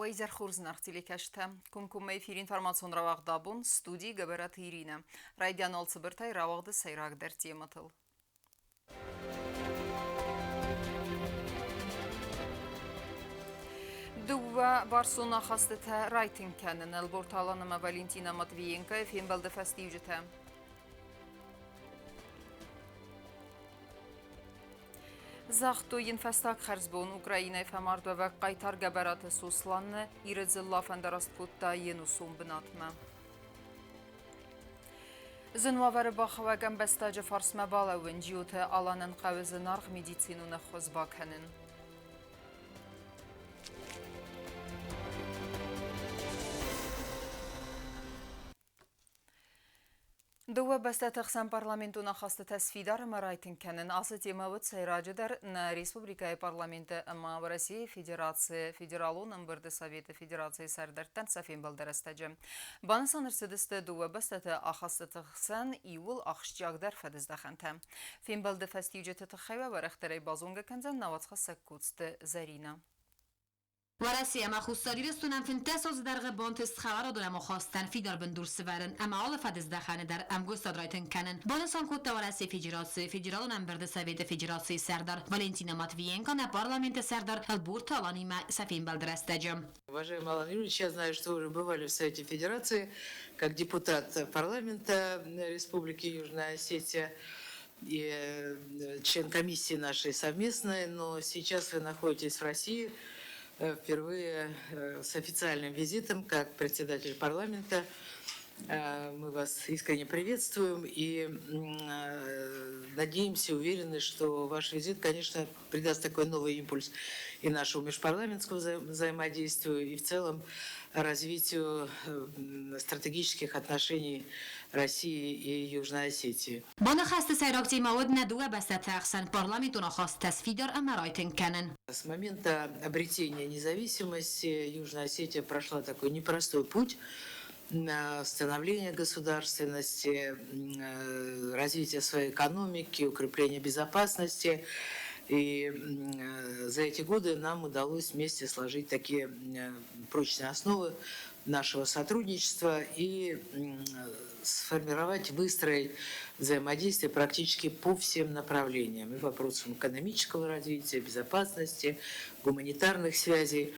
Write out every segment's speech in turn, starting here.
وإذا خورزنا اختلي كشتا كمكم ما يفير إنفورماسيون رواق دابون ستودي قبرات هيرينا رايديان الصبرتاي رواق دا سيراق درتي مطل دوا بارسونا خاصتها رايتن كانن البورتالانما فالنتينا ماتفيينكا فين بلد فاستيوجتها زاختو ينفستاك خرزبون أوكراينا فماردو وقايتار قبرات سوسلان يرز الله فندرست كوتا ينوسون بناتما زنوار باخوا جنبستاج فارس مبالا ونجيوت آلانن قوز نارخ ميديسينو نخوز باكنن دو بسته تقسم پارلمنتونا خواست تصفیدار مرایتن کنن آسط یماوت سیراج در نا ریسپوبلیکای پارلمنت اما و روسیه فدرالون برد سویت فدراسیه سردرتن سفین بلدرستجم بانسان رسدست دو بسته آخواست تقسم ایول آخشجاگ در فدزدخنتم فین بلد فستیوجت تخیوه و رختری بازونگ کنزن نواتخ سکوتست زرینا ورسي اما خوستاری رستونم فين تاسوز در غبانت استخبار دونم خواستن فيدار بندور سورن اما آل فدز دخانه در امگوست درایتن کنن بانسان کوتا ورسي فيجرالون برد سويد فيجراسي سردار والنتينا ماتвиенко на парламенте сардар البورت аланима сафин балдрастаджам. Уважаемый Алан Юрьевич, я знаю, что вы уже бывали в Совете Федерации как депутат парламента Республики Южная Осетия и член комиссии нашей совместной, но сейчас вы находитесь в России впервые с официальным визитом как председатель парламента. Мы вас искренне приветствуем и надеемся, уверены, что ваш визит, конечно, придаст такой новый импульс и нашему межпарламентскому взаимодействию, и в целом развитию стратегических отношений России и Южной Осетии. С момента обретения независимости Южная Осетия прошла такой непростой путь на становление государственности, развитие своей экономики, укрепление безопасности. И за эти годы нам удалось вместе сложить такие прочные основы нашего сотрудничества и сформировать, выстроить взаимодействие практически по всем направлениям. И вопросам экономического развития, безопасности, гуманитарных связей.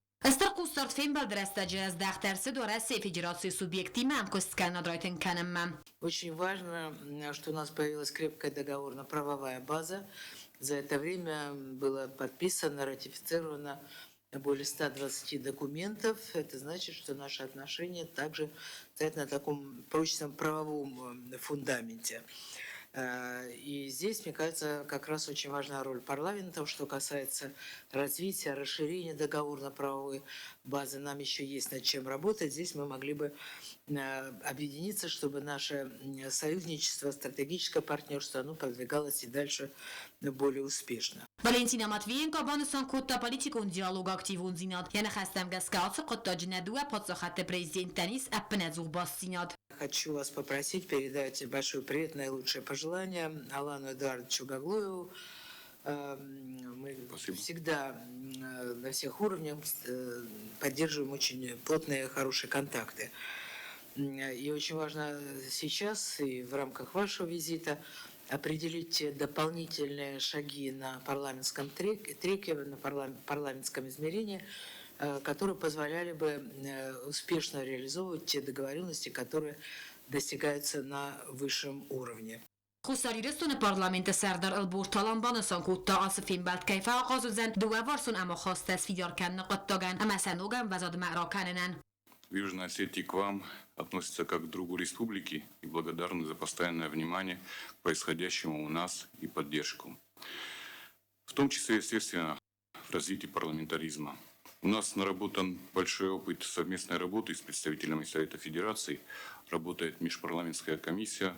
Кустарт фин балдрастаджи аз дахтарсы дорасы федерации субъекти мам косткана дройтен канам. Очень важно, что у нас появилась крепкая договорно-правовая база. За это время было подписано, ратифицировано более 120 документов. Это значит, что наши отношения также стоят на таком прочном правовом фундаменте. И здесь, мне кажется, как раз очень важна роль парламента, что касается развития, расширения договорно-правовой базы. Нам еще есть над чем работать. Здесь мы могли бы объединиться, чтобы наше союзничество, стратегическое партнерство, оно продвигалось и дальше более успешно. Valentina Matvienko بانسان کوتا پالیتیکون دیالوگ اکتیوون زیناد یعنی خواستم گسکات قطع جندوه پادساخت президент تنیس اپنزوغ باستیناد. Хочу вас попросить передать большой привет, наилучшие пожелания Алану Эдуардовичу Гаглоеву. Мы всегда на всех уровнях поддерживаем очень плотные, хорошие контакты. И очень важно сейчас и в рамках вашего визита определить те дополнительные шаги на парламентском треке, на парламентском измерении, которые позволяли бы успешно реализовывать те договоренности, которые достигаются на высшем уровне. خوستاری رستون پارلمنت سردار البورتالان بانسان کوتا آسفین بلد کیفه آغاز زن دو وارسون اما خواست تصفیدار کن نقطاگن اما سنوگن وزاد معرا کننن. В Южной Осетии к вам относятся как к другу республики и благодарны за постоянное внимание к происходящему у нас и поддержку. В том числе, естественно, в развитии парламентаризма. У нас наработан большой опыт совместной работы с представителями Совета Федерации, работает межпарламентская комиссия.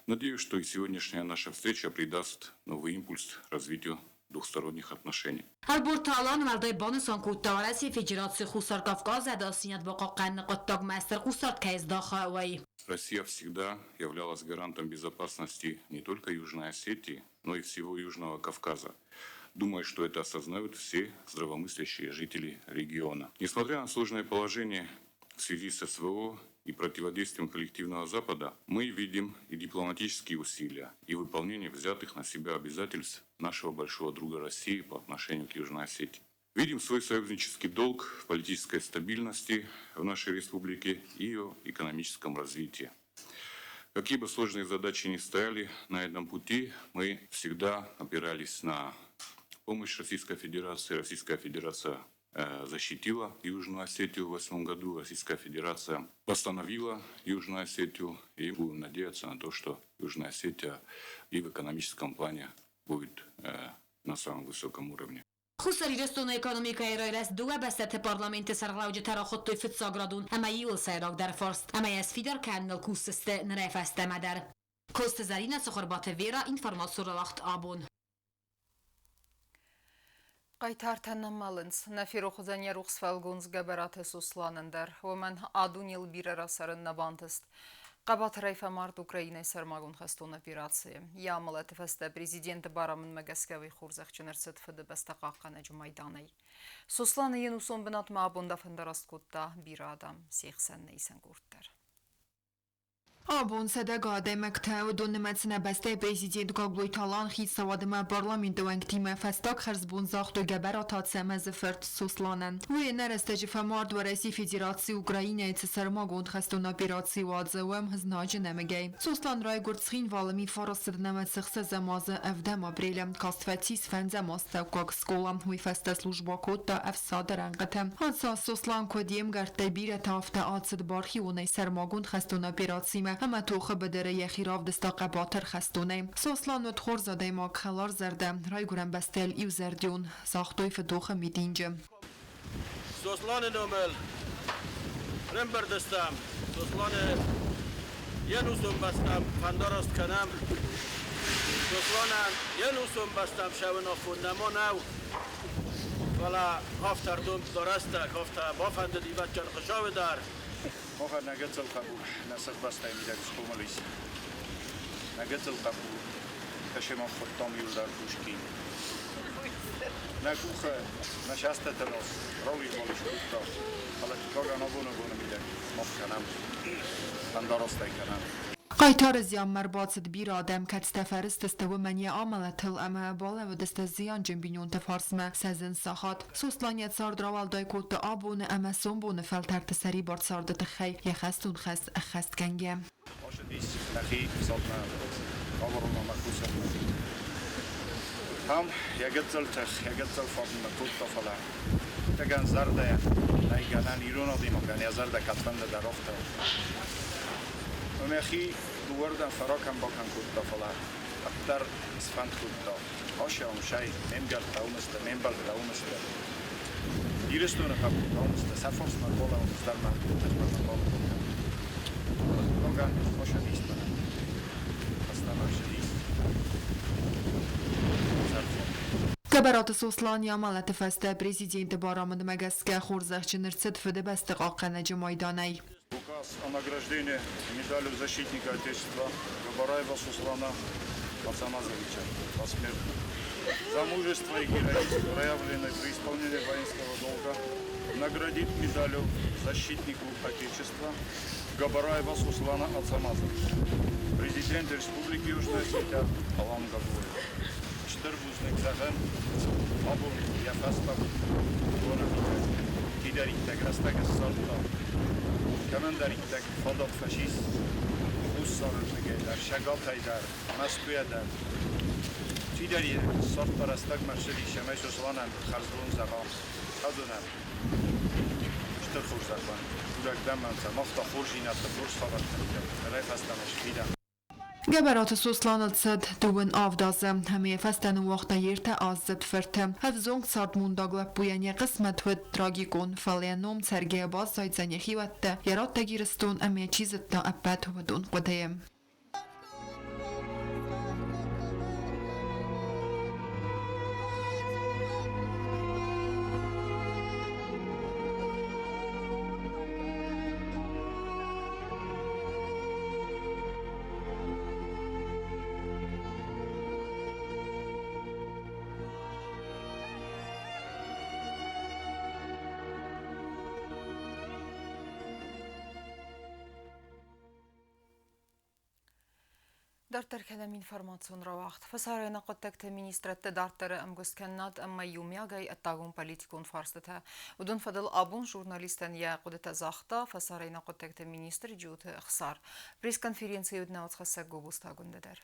Надеюсь, что и сегодняшняя наша встреча придаст новый импульс развитию двухсторонних отношений. البورتالان ولدای بانسان کوتا ورسی فدراسیون خوستار کافکاز اداسینات با قاقن قطاق مستر خوستار کیز داخوی. Россия всегда являлась гарантом безопасности не только Южной Осетии, но и всего Южного Кавказа. Думаю, что это осознают все здравомыслящие жители региона. Несмотря на сложное положение в связи с СВО и противодействием коллективного Запада, мы видим и дипломатические усилия, и выполнение взятых на себя обязательств нашего большого друга России по отношению к Южной Осетии. Видим свой союзнический долг в политической стабильности в нашей республике и ее экономическом развитии. Какие бы сложные задачи ни стояли на этом пути, мы всегда опирались на помощь Российской Федерации. Российская Федерация защитила Южную Осетию в 2008 году. Российская Федерация восстановила Южную Осетию. И будем надеяться на то, что Южная Осетия и в экономическом плане будет на самом высоком уровне. Хуssari röstona ekonomikai lesz duebesztette parlamenti sarglauge terakhotto fitsagradun, amely ilsajrak der forst, amely ez fidar kernel kusseste nerefeste meder. Koste zarina sochorbate vera informatsurallacht abon. Qaytartannamalınız, Nafiroxuzan yaruqs falgunz gabaratı suslanındır. Oman adun yıl bir arasarın nabantıst. Qabat Rayfa Mart Ukrayna sarmagun xastun operasiya. Yamıla tefeste prezidenti baramın məgəskəvi xurzaqçınır sıtfıdı bəstaqaqana cümaydanay. Suslanı yen uson binat mabunda fındarastkutta bir adam 80 neysen qurtlar. Abon sedegade mektev do nemecne beste prezident Gagloytalan xisavadma parlamento enktima festak xerzbun zaxto geberatat semezefert suslanen. Ve neresteci femard ve Resi Federacji Ukrayina sarmagond xeston operacji wadzewem znaje nemegey. Suslan ray gurtschin valami farasır nemetsixse zamaze evdem abrelem kastfetis fenzemastev kag skola ve feste slujba kotta efsader enqetem. Hansa Suslan kodiem gerte bire tafte atsid barxi unay sarmagond xeston operacji همه توخه بدره یخیراف دستاق باتر خستونه سوسلان و تخور زاده ما خلار زرده رای گرم بستل ایو زردیون ساختوی فدوخه میدینجه سوسلان نومل رم بردستم سوسلان یه نوزم بستم فنداراست کنم سوسلان یه نوزم بستم شونا خوندم و نو ولی هفتر دوم درسته هفته بافنده دیوت جان خشاوه در Moha nagățăl capu, nasă basta imediat scomolis. Nagățăl capu, că și mă fătom iul dar pușchi. Nacucă, nașastă tănos, roli moliș puto, ale koga nobună bună imediat, mof canam, andorostai canam. قایتار زیان مرباطد بیر آدم کت تفرست استو منی عملتل اما بالا و دست زیان جنبینون تفارسمه سزن ساخات سوسلانیت سارد راول دای کود آبونه اما سنبونه فلتر تسری بارد سارد تخی یخستون خست اخست کنگه Oșă dis, nahi, saltna, avaruna makusa. Ham, yagățăl tăh, yagățăl fadna kutta fala. Tegan zarda, naiganan iruna dimogan, ya zarda katfanda darofta. Omechi دوردن فراکم با کن کود دافلا اکتر اسفند کود دا آشه آمشای نمگر تاونسته نمبر تاونسته دیرستونه قبول تاونسته سفرس من بالا اونستر من بالا کنم نگان آشه نیست من هستم آشه نیست Geberat Suslan yamalati feste prezidenti baramında megaske xurzaqçınır sıtfıdı bəstaqaqana cümaydanay. Указ о награждении медалью защитника Отечества Габараева Суслана Пацаназовича посмертно. За мужество и героизм, проявленное при исполнении воинского долга, наградит медалью защитнику Отечества Габараева Суслана Ацамазовича. Президент Республики Южная Осетия Алан Габуев. Штырбузник Захен Абун Яфастав Гонахитек. Кидаритек Растагас Сарта. Kemenderittek, fadat fasis, husszarötlegejder, segatejder, meszkőjeder. Fideli szartparasztak merseli semes oszlanem, harzlónzaga, hadonem. Störfórzakban, urak bemence, mafta forzsinát, a forszfadatnak, rejfesztemes videm. Geberat Suslanat szed duwen avdaze, hemé festen uaqta yirte azzet ferte. Hevzong szart mundagle pujanye qismet hud tragikon falienom cerge baz zajdzanye hivette, jaratte giristun emé çizitta eppet hudun qudayem. Դարտեր կենեմ ինվորմացիոն ռավաղթ։ Վասարայնա կոտեկտ մինիստրատը դարտերը ըմգուսկեննատ ըմմայումյագայ ըտագուն պալիտիկուն ֆարստը ուդուն ֆադլ աբուն ժուրնալիստեն յակուդետա զախտա վասարայնա կոտեկտ մինիստր ջութը խսար։ Պրես-կոնֆերենցիի ուդնաված խսակ գոբուստագուն դեր։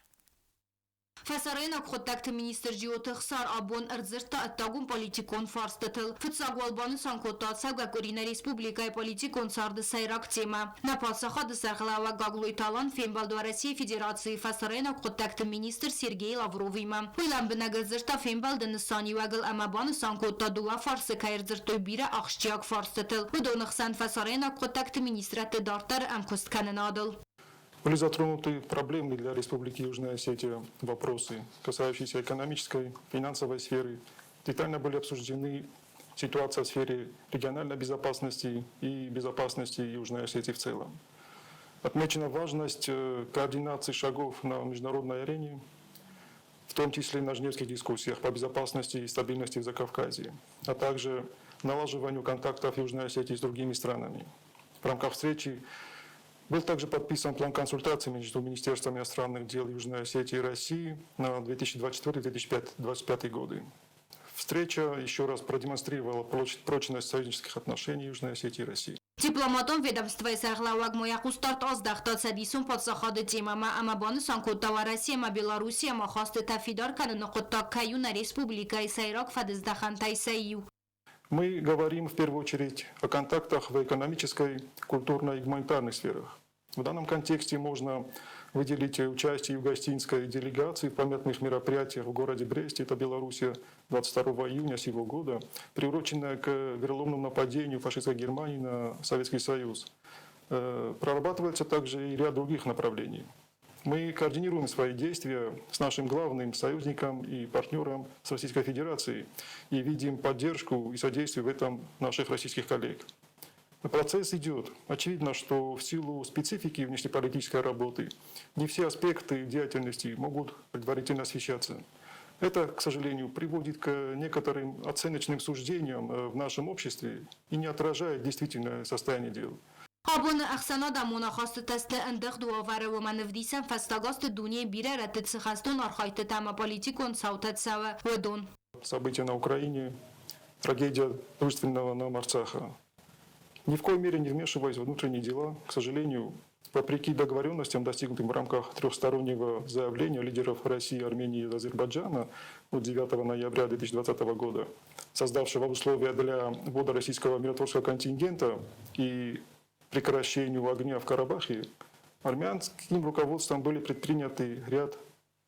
Ֆասարայնա կոտեկտ մինիստր ջութը խսար աբուն ըրձրտա ըտագուն պալիտիկուն ֆարստըտլ։ Ֆծագուալբանը սանկոտացա գակորինե ռեսպուբլիկայ պալիտիկուն սարդը սայրակ տեմա։ Նապասախա դսարխլава գագլույտալան Фембалдуарасии Федерации Фасарена Коттакт министр Сергей Лавровима. Уйлам бенагазырта Фембалды нысани вагыл амабаны санкотта дула фарсы кайрзыртой бире ахшчиак фарстытыл. Удонықсан Фасарена Коттакт министраты дартар амкостканын адыл. Были затронуты проблемные для Республики Южная Осетия вопросы, касающиеся экономической, финансовой сферы. Детально были обсуждены ситуация в сфере региональной безопасности и безопасности Южной Осетии в целом. Отмечена важность координации шагов на международной арене, в том числе на женевских дискуссиях по безопасности и стабильности в Закавказье, а также налаживанию контактов Южной Осетии с другими странами. В рамках встречи был также подписан план консультаций между Министерством иностранных дел Южной Осетии и России на 2024-2025 годы. Встреча еще раз продемонстрировала прочность союзнических отношений Южной Осетии и России. Дипломатом ведомства Сарглауаг Моякустарт аздахтат садисун подсахады темама амабаны санкоттава Россия ма Белоруссия ма хасты тафидар канына котта каюна республика и сайрак фадыздахан тайсаю. Мы говорим в первую очередь о контактах в экономической, культурной и гуманитарных сферах. В данном контексте можно выделить участие югостинской делегации в памятных мероприятиях в городе Бресте, это Белоруссия, 22 июня сего года, приуроченное к вероломному нападению фашистской Германии на Советский Союз. Прорабатывается также и ряд других направлений. Мы координируем свои действия с нашим главным союзником и партнером с Российской Федерацией и видим поддержку и содействие в этом наших российских коллег. Процесс идет. Очевидно, что в силу специфики внешнеполитической работы не все аспекты деятельности могут предварительно освещаться. Это, к сожалению, приводит к некоторым оценочным суждениям в нашем обществе и не отражает действительное состояние дел. Абон ахсана да монахаст тесте эндах дуаваре و منفدیسن فستاگاست دونی بیره رتت سخستون архайты тама политикон саутетсава ведун. События на Украине, трагедия дружественного нам Арцаха. Ни в коей мере не вмешиваясь в внутренние дела, к сожалению, вопреки договоренностям, достигнутым в рамках трехстороннего заявления лидеров России, Армении и Азербайджана от 9 ноября 2020 года, создавшего условия для ввода российского миротворческого контингента и прекращению огня в Карабахе, армянским руководством были предприняты ряд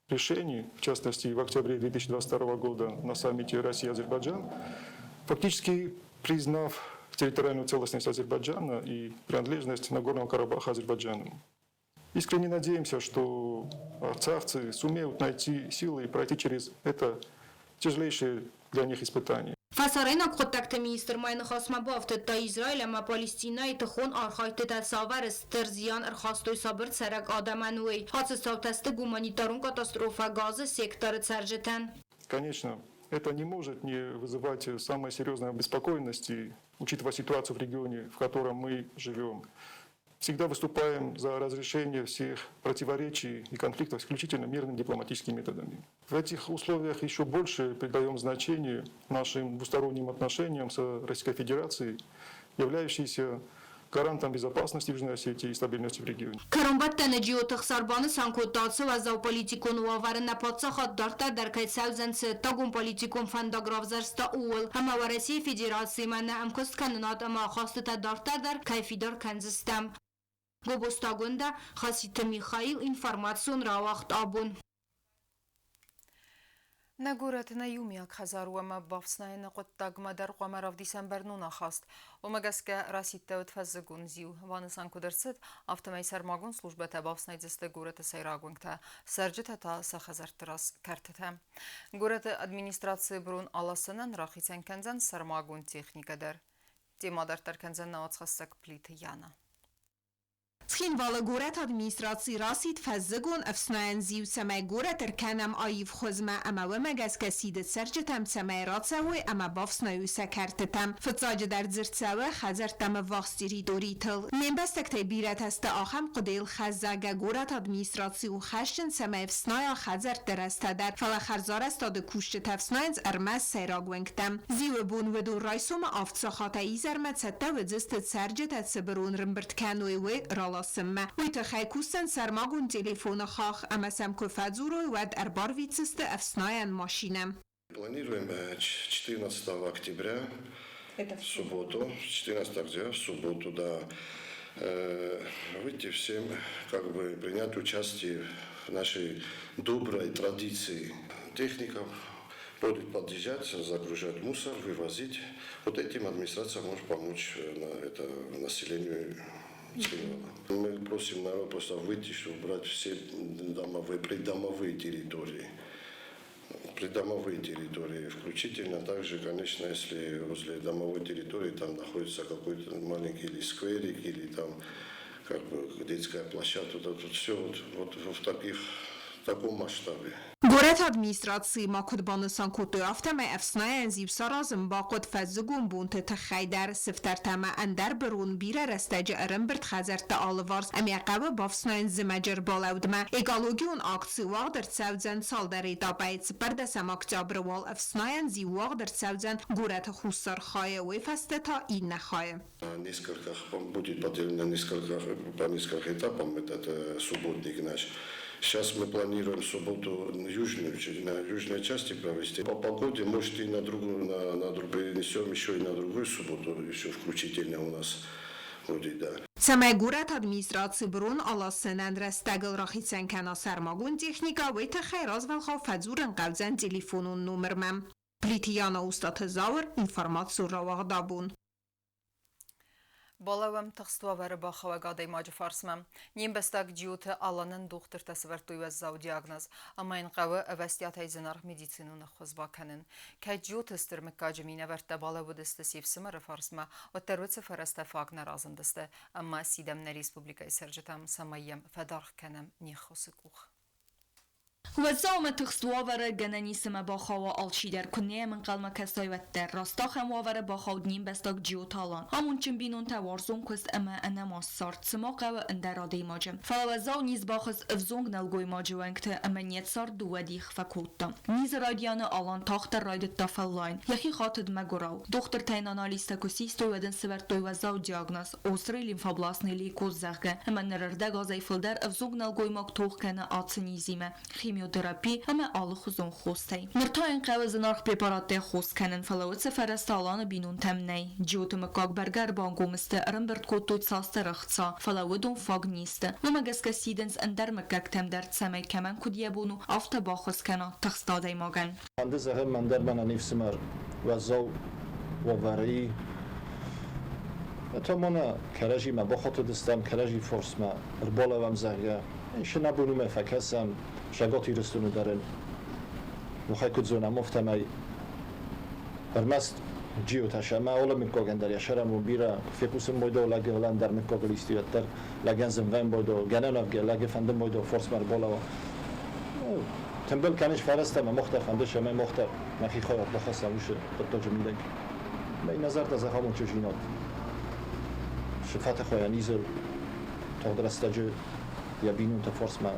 решений, в частности, в октябре 2022 года на саммите Россия-Азербайджан, фактически признав территориальную целостность Азербайджана и принадлежность Нагорного Карабаха Азербайджану. Искренне надеемся, что арцахцы сумеют найти силы и пройти через это тяжелейшее для них испытание. Фасарена Коттакт министр майны хасма бафты та Израиль ама Палестина итхон архайты та савар стерзиян архастой сабыр царак адамануэй. Хацысталтасты гуманитарун катастрофа газа секторы царжетен. Конечно, это не может не вызывать самой серьезной обеспокоенности, учитывая ситуацию в регионе, в котором мы живем. Всегда выступаем за разрешение всех противоречий и конфликтов исключительно мирными дипломатическими методами. В этих условиях еще больше придаем значение нашим двусторонним отношениям с Российской Федерацией, являющейся гарантом безопасности Южной Осетии и стабильности в регионе. Карамбаттан джиотах сарбаны санкотацию вазау политикон уавары на подсахат дарта даркайцаузенцы тагун политикон фандагравзарста уол. Ама в России Федерации мана амкост канунат ама хастыта дарта дар кайфидар канзистам. Гобостагунда Хасита Михаил информацион равахт абун. Нагурат на юмиак хазаруама бавснайна qottagma dar qamarav дисембернуна хаст. Омагаске раситта утфазгун зиу. Ванасан кудерцет автомайсар магун службата бавснайдзесте гурата сайрагунта. Сарджета та сахазартрас картета. Гурата администрации брун аласанан рахицен канзан сармагун техникадар. Темадар тарканзан наацхассак плит яна. Skin wale goret administratie rasit fezzegon efsnaen ziu semay goret erkenam ayif khozma ama we megaske sidet serjetem semay ratsawe ama bafsnayu sekertetem فتزاج در زرتسوه خزر تم واستیری دوریتل نمبستک تی بیرت است آخم قدیل خزاگه گورت ادمیستراسیون خشن سمایف سنایا خزر درست در فلا خرزار است داد کوشت تفسناینز ارمز سیراگونگتم زیو بون و دو رایسوم آفتساخات ایزر مدسته و زست سرجت سبرون رمبرت کنوی و رالاسمه وی تخیکوستن سرماگون تليفون خاخ اما سمکو فزورو ود اربار ویتسست افسناین ماشینم Планируем 14 октября, в субботу, 14 октября, в субботу, да, выйти всем, как бы принять участие в нашей доброй традиции. Техника будет подъезжать, загружать мусор, вывозить. Вот этим администрация может помочь населению. Мы просим народ просто выйти, чтобы убрать все придомовые территории. Придомовые территории включительно. Также, конечно, если возле домовой территории там находится какой-то маленький или скверик, или там как бы детская площадка, тут все вот в таком масштабе. گورت ادمیستراسی ما کد بانسان کد یافتم افسنای زیب سرازم با کد فزگون بونت تخیدر سفتر تما اندر برون بیره رستج ارم برد خزر تا آلوارز امی قبه بافسناین زمجر بالاودما اگالوگیون آکسی واق در سوزن سال در ایدابایت بردسم اکتابر وال افسناین زی واق در سوزن گورت خوستر خواهی وی فسته تا این نخواهی. Будет поделено по нескольким этапам этот субботник наш. Сейчас мы планируем субботу на южной части провести. По погоде, может, и перенесем еще и на другую субботу, еще включительно у нас будет, да. سمای گورت ادمیستراسی برون آلا سنند رستگل راخیتسن کنا سرماگون تکنیکا و تخیراز والخوا فزورن قوزن تلیفونون نومرمم. پلیتیانا استاد زاور انفرماتسور را واغدابون. Балавам тахствавары бахава гадай маджи фарсмам. Ним бастак дьюта аланын доктор тасвартуй ваззау диагноз. Амайн қавы авастията изынарх медицинуна хозбаканын. Кай дьюта стырмик каджамина варта балаву дысты севсымары фарсма. Оттарвыцы фараста фагна разындысты. Амма сидамна республика сержетам самайям фадарх канам нехосы кух. وزام تخصوار گننی سم با خوا آلشی در کنه من قلم کسای و در راستا خموار با خود نیم بستاک جیو تالان همون چن بینون توارزون کست اما انا ما سارت سماق و اندراده ماجم فوزاو نیز باخس افزونگ نلگوی ماجوانگت اما نیت سار دو دیخ فکوتا نیز رادیان آلان تاخت راید تافلاین یخی خاطد مگراو دختر تین آنالیستا کسیستو ودن سبرت دوی وزاو دیاگناز اوسری لیمفابلاسنی لیکوز زغه اما نرده گازای فلدر افزونگ نلگوی ماک توخ کنه آتسنیزیمه خیمیوتراپی اما آل خزون خوستی مرتاین قوز نارخ پریپارات خوست کنن فلوت سفرست آلان بینون تمنی جوت مکاک برگر بانگو مست رمبرت کوتوت ساست رخصا فلودون فاگ نیست نمگس کسیدنس اندر مکاک تم در سمی کمن کدیه بونو آفت باخست کنا تخستاده ماگن انده زهر من در من نیفسمر وزاو ووری تا مانا کرجی ما بخاطر دستم کرجی فرس ما ربالا وم زهگه اینش نبونو مفکسم شگاتی رستونو دارن وخای کدزونم افتمای برمست جیو تشما اولا میکاگن در یشرم و بیرا فیکوسم بایدو لگه هلند در میکاگلیستیوت در لگنزم ویم بایدو گنن افگه لگه فندم بایدو فرس مر بالا و تنبل کنش فرستم مختر فنده شما مختر نخی خواهد بخواستم وشه بطا جمیدن به این نظر دازه همون چجینات شفت خواهد نیزل تا درستجه یا بینون تا فرس مر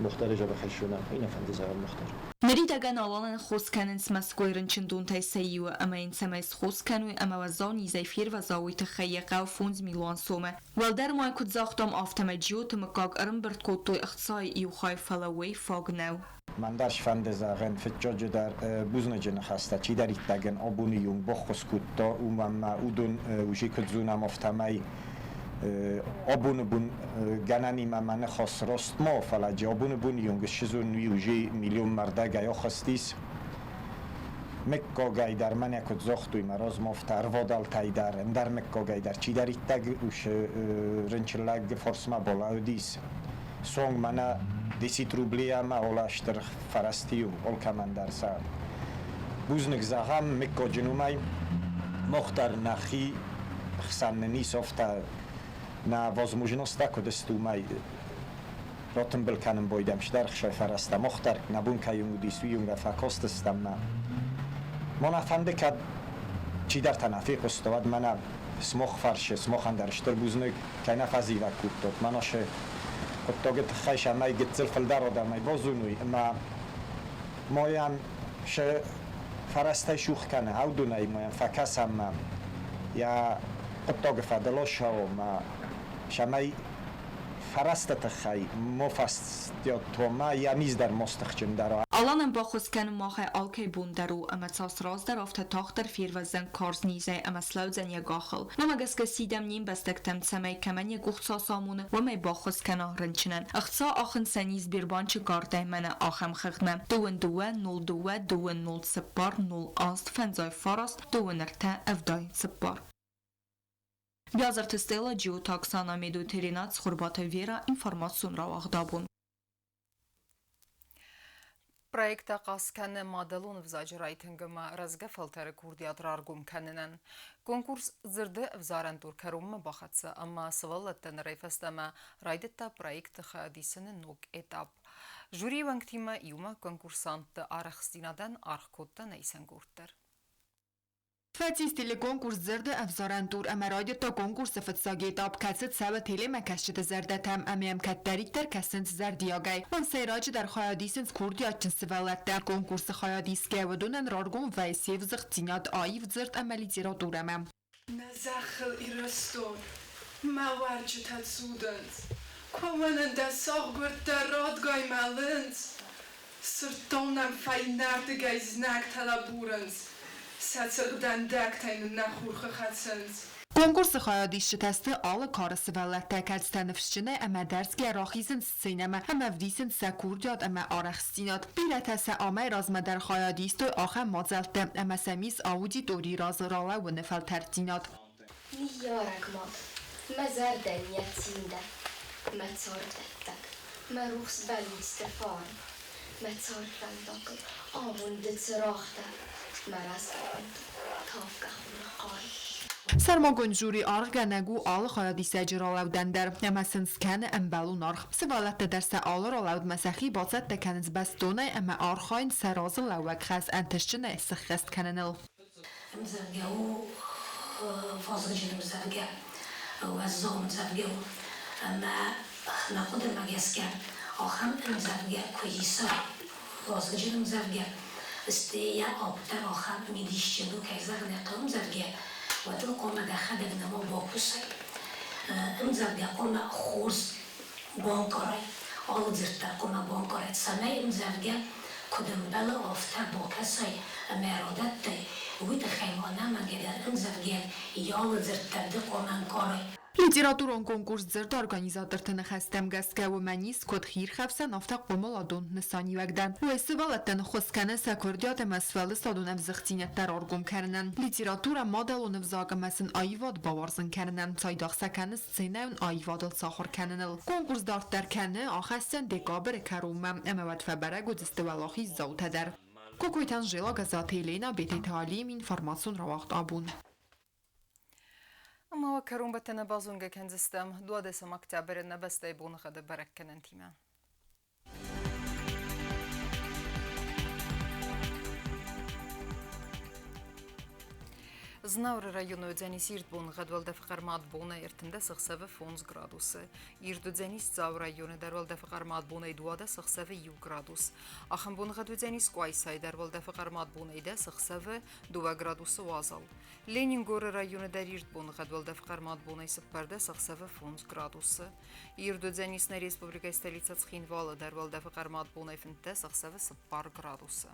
مختار جا بخشونه این فنده زغل مختار نريدگن آلان خوز کنن سمسکویرن چندون تای سیو اما این سمس خوز کنوی اما وزانی زیفیر و زاوی تخیقه و 5 میلیون سومه ولدر مای کد زاختم آفتم جیوت مکاگ ارم برد کد توی اختصای ایو خای فلوی فاگ نو من درش فنده زغن فتجاج در بوزنجن خسته چی در ایتگن آبونی یون بخوز کد تا اومم اودون وشی کد زونم آفتمای آبون بون گنانی من خاص راست ما فلج آبون بون یونگ شزون ویوجی میلیون مرده گیا خستیس مکا گای در من یک زاختوی مراز مفتر وادال تای در مکا گای در چی در ایتگ اوش رنچلگ فرس ما بالا دیس سونگ من دیسیت روبلی ما اولاشتر فرستیو اول من در سر بوزنگ زغم مکا جنومای مختر نخی خسن نیس افته na возможность кодестумай Rottenbel kan boydem sterk farasta mochtar nabun kayung disuyung fakostestam mona fande kad chi dar tanafiq ustad mana smoch farsh smoch andar shter buznek kana faziva kutot manashe kotoget khaysha may getzel faldar da may bozunui ma moyan she farasta shukh kana audunay moyan fakasam ya kotog fadalosha ma shamay فرستت خی مفستیات تو ما یا میز در مستخدم داره. Alanın baxuskan mahe alkay bundaru ama sasraz dar afta taxtar firvazan kars nize ama slauzen ya gaxil. Namagas ka sidam nim bastaktam tsamay kaman ya guxsa samun و may baxuskan ahranchinan. Axsa axın saniz birbançı garday mana axam xigmam. Duwen duwe 02 20 separ 0 ast fenzay farast duwenirta avday separ. Бязарты стела Джиотаксана медутеринат схурбата вера информацион равахдабун. Проекта Qaskani Madalon vzaceraytengama razgafaltare kurdiyatrargum kaninen. Konkurs zirde vzarentur karum baxatsa amma sıvallatten rayfastama raydetta proyekt xadisinin nok etap. Juri vanktima yuma konkursant arxstinadan arxkottan eysen gurttar. Фатис телеконкурс зерде авзарантур амарайд та конкурс фатсагет ап касет сава теле макашчд зерде там амям каттариктер касент зердиагай он сайраج در خایادیسنس کوردی اچنس ولات конкурс خایادیس گودونن رارگون وایسیو زختینات آیف زرد عملی زیرا دورمم نزخل ایرستون موارج تسودنز کومنن دساغ گرد رادگای مالنز سرطانم فاینارد گایزناک تلابورنز Сацырдан дактайны нахурхы хатсыныз. Конкурсы хаядишчы тәсті алы карысы вәлләтті кәлстәнівшчіні әмә дәрсге рахизін сценемі әмә вдисін сәкурдяд әмә арахстинат. Бір әтәсі амай размәдər xayadistöy axə mazəltdə əmə səmiz auditori razı rala və nəfəl tərtinat. Niyarak mad, məzərdən yətində, mətsard vəttak, məruxs bəlistə farm, mətsard vəldaqı, avundı çıraqda. سرماگنجوری آرگ نگو آل خیادی سجرالاو دندر اما سنسکن امبالون آرخ سوالت درس آل رالاود مسخی بازد دکنز بستونه اما آرخاین سراز لوک خاص انتشتن استخست کننل مزرگو فازجن مزرگو و الزوم مزرگو اما نقود مگسکن آخم مزرگو کویسا فازجن مزرگو استيا أبتر آخر ميديشنو كيزر نقوم زرجة وتلو قوم دخل نما باكوسي زرجة قوم خورز بانكاري آل زرتر قوم بانكاري سماي زرجة کدوم بله آفتر با کسی مرادت ده وید خیمانه مگه زرگه یال زرترده قانون کاری Литературон конкурс зерд организаторты нахастам гаска و منیس کد خیر خفسن افتا قومالادون نسانی وگدن و استوالتن خسکنه سکردیات مسفل سادون افزختینت در آرگوم کرنن لیتراتورا مادلون افزاق مسن آیواد باورزن کرنن سایداخ سکنه سینون آیوادل ساخر کننل کنکورس دارت در کنه آخستن دقابر کرومم امواد فبرگ و دستوالاخی زوته در کوکویتان جیلا گزاته لینا بیتی تعلیم اینفرماسون رو وقت آبون اما وكرون بتنا بازونجا كنزستم دو دسم اكتبر النبس دايبون خد بركن انتيما Знавр району дзенис ирдбун гадвалда фақармат буна иртинда сықсавы 10 градусы. Ирду дзенис зав району дарвалда фақармат буна идуада сықсавы 1 градус. Ахын бун гаду дзенис куайсай дарвалда фақармат буна ида сықсавы 2 градусы вазал. Ленингоры району дар ирдбун гадвалда фақармат буна исыппарда сықсавы 10 градусы. Ирду дзенис на республика столица Цхинвала дарвалда фақармат буна ифинта сықсавы 10 градусы.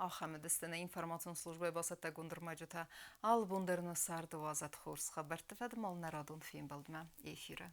Ахамедистана информацион службай басатта гундырмаджата ал бундырны сарды вазат хорс хабарты фадмал нарадун фим балдма эфиры.